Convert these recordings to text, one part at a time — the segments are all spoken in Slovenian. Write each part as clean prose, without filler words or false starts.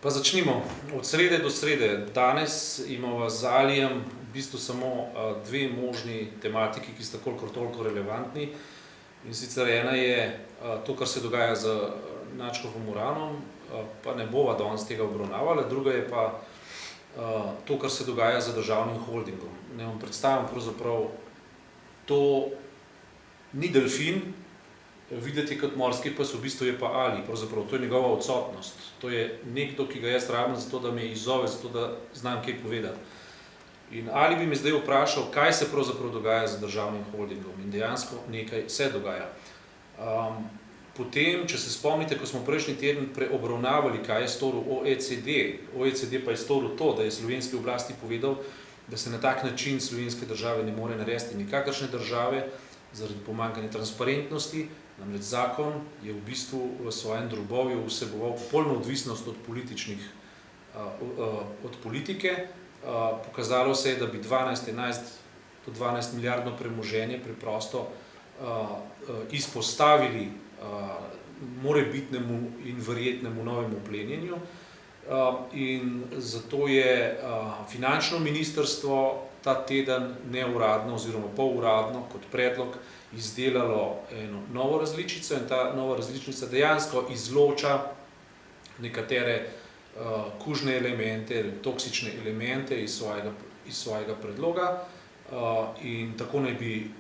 Pa začnimo. Od srede do srede. Danes imamo z Alijem v bistvu samo dve možni tematiki, ki sta kolikor toliko relevantni. In sicer ena je to, kar se dogaja z nadškofom Uranom, pa ne bova danes tega obravnavala, druga je pa to, kar se dogaja z državnim holdingom. Ne vam predstavim, pravzaprav to ni delfin, videti kot morski pes, v bistvu je pa Ali, pravzaprav to je njegova odsotnost. To je nekdo, ki ga jaz rabim zato, da me izzove, zato, da znam kaj povedati. In Ali bi me zdaj vprašal, kaj se pravzaprav dogaja z državnim holdingom, in dejansko nekaj se dogaja. Potem, če se spomnite, ko smo prejšnji teden preobravnavali, kaj je storil OECD pa je storil to, da je slovenski oblasti povedal, da se na tak način slovenske države ne more narediti nikakršne države, zaradi pomanjkanja transparentnosti. Namreč zakon je v bistvu v svojem drobovju vseboval popolno odvisnost od politike. Pokazalo se je, da bi 11 do 12 milijardno premoženje preprosto izpostavili morebitnemu in verjetnemu novemu plenjenju. In zato je finančno ministrstvo ta teden neuradno oziroma poluradno kot predlog izdelalo eno novo različico in ta nova različica dejansko izloča nekatere kužne elemente, toksične elemente iz svojega predloga in tako naj bi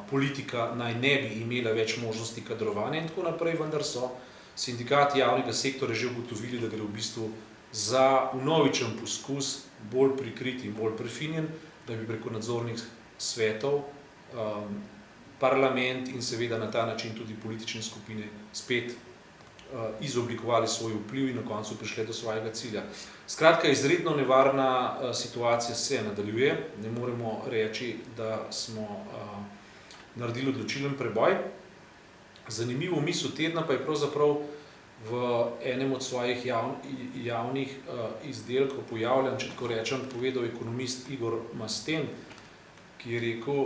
politika ne bi imela več možnosti kadrovanja in tako naprej, vendar so sindikati javnega sektorja že ugotovili, da gre v bistvu za vnovičen poskus, bolj prikrit in bolj prefinjen, da bi preko nadzornih svetov parlament in seveda na ta način tudi politične skupine spet izoblikovali svoj vpliv in na koncu prišli do svojega cilja. Skratka, izredno nevarna situacija se nadaljuje, ne moremo reči, da smo naredili odločilen preboj. Zanimivo misel tedna pa je pravzaprav v enem od svojih javnih izdelkov pojavljen, če tako rečem, povedal ekonomist Igor Masten, ki je rekel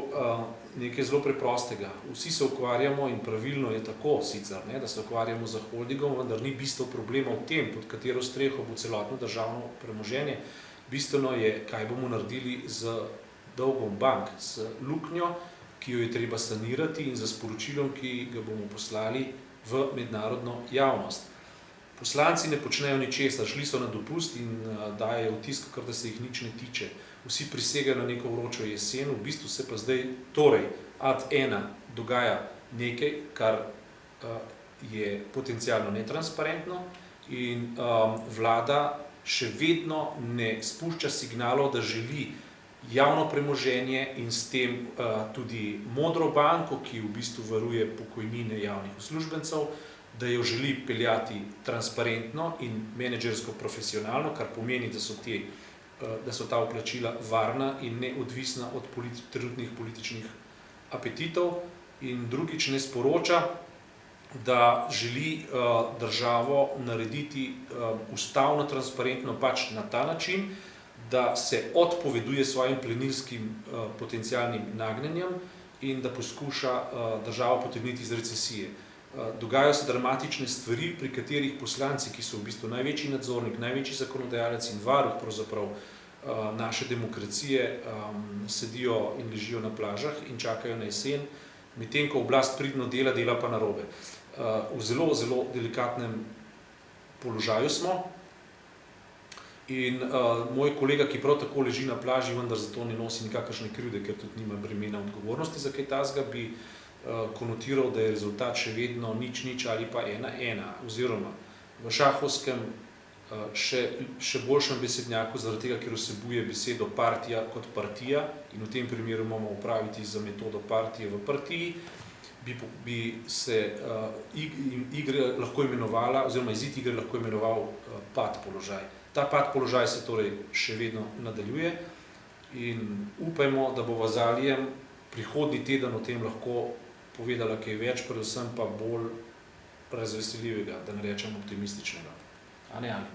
nekaj zelo preprostega. Vsi se ukvarjamo in pravilno je tako sicer, da se ukvarjamo z holdingom, vendar ni bistvo problema v tem, pod katero streho bo celotno državno premoženje. Bistveno je, kaj bomo naredili z dolgom bank, z luknjo, ki jo je treba sanirati in za sporočilom, ki ga bomo poslali v mednarodno javnost. Poslanci ne počnejo ničesar, šli so na dopust in dajejo vtis, kakor da se jih nič ne tiče. Vsi prisegajo na neko vročo jesen, v bistvu se pa zdaj torej ad ena dogaja nekaj, kar je potencialno netransparentno in vlada še vedno ne spušča signalov, da želi javno premoženje in s tem tudi modro banko, ki v bistvu varuje pokojnine javnih uslužbencev, da jo želi peljati transparentno in menedžersko profesionalno, kar pomeni, da so ta vplačila varna in neodvisna od trenutnih političnih apetitov. In drugič ne sporoča, da želi državo narediti ustavno transparentno pač na ta način, da se odpoveduje svojim plenilskim potencialnim nagnjenjem in da poskuša državo potegniti iz recesije. Dogajajo se dramatične stvari, pri katerih poslanci, ki so v bistvu največji nadzornik, največji zakonodajalec in varuh pravzaprav naše demokracije, sedijo in ležijo na plažah in čakajo na jesen, medtem ko oblast pridno dela, dela pa narobe. V zelo, zelo delikatnem položaju smo. In moj kolega, ki prav tako leži na plaži, vendar zato ne nosi nikakršne krivde, ker tudi nima bremena odgovornosti za kaj takega, bi konotiral, da je rezultat še vedno nič ali pa 1:1, oziroma v šahovskem še boljšem besednjaku, zaradi tega, ker vsebuje besedo partija kot partija in v tem primeru imamo upraviti za metodo partije v partiji, bi se igre lahko imenovala, oziroma izid igre lahko imenoval pad položaj. Ta pad položaj se torej še vedno nadaljuje in upajmo, da bo z Alijem prihodnji teden o tem lahko povedala kaj več, predvsem pa bolj razveseljivega, da ne rečem optimističnega. A ne, Ali?